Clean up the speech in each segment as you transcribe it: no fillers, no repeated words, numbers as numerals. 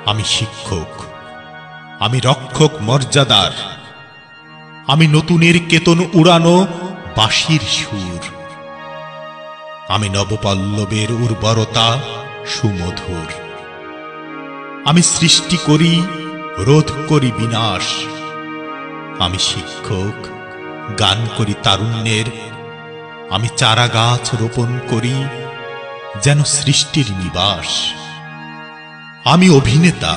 আমি শিক্ষক, আমি রক্ষক মর্যাদার, আমি নতুনের কেতন উড়ানো বাঁশির সুর, আমি নবপল্লবের উর্বরতা সুমধুর। আমি সৃষ্টি করি, রোধ করি বিনাশ। আমি শিক্ষক, গান করি তারুণ্যের, আমি চারা গাছ রোপণ করি যেন সৃষ্টির নিবাস। আমি অভিনেতা,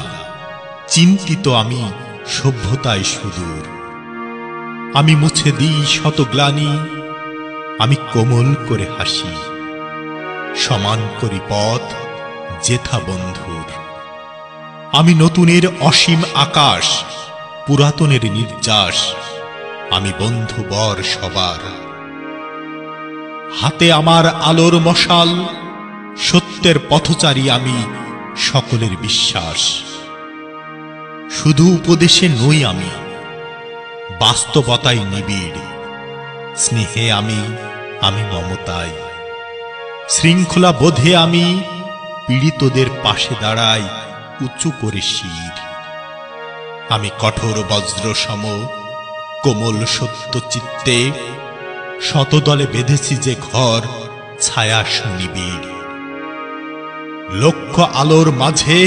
চিন্তিত আমি সভ্যতায় সুদূর। আমি মুছে দিই শত গ্লানি, আমি কোমল করে হাসি, সমান করি পথ যেথা বন্ধুর। আমি নতুনের অসীম আকাশ, পুরাতনের নির্যাস, আমি বন্ধু বর সবার। হাতে আমার আলোর মশাল, সত্যের পথচারী আমি, সকলের বিশ্বাস। শুধু উপদেশে নই আমি, বাস্তবতায় নিবিড়। স্নেহে আমি মমতায়, শৃঙ্খলা বোধে আমি পীড়িতদের পাশে দাঁড়াই উঁচু করে শির। আমি কঠোর বজ্র সম, কোমল সত্য চিত্তে, শতদলে বেঁধেছি যে ঘর ছায়া সুনিবিড়। লক্ষ আলোর মাঝে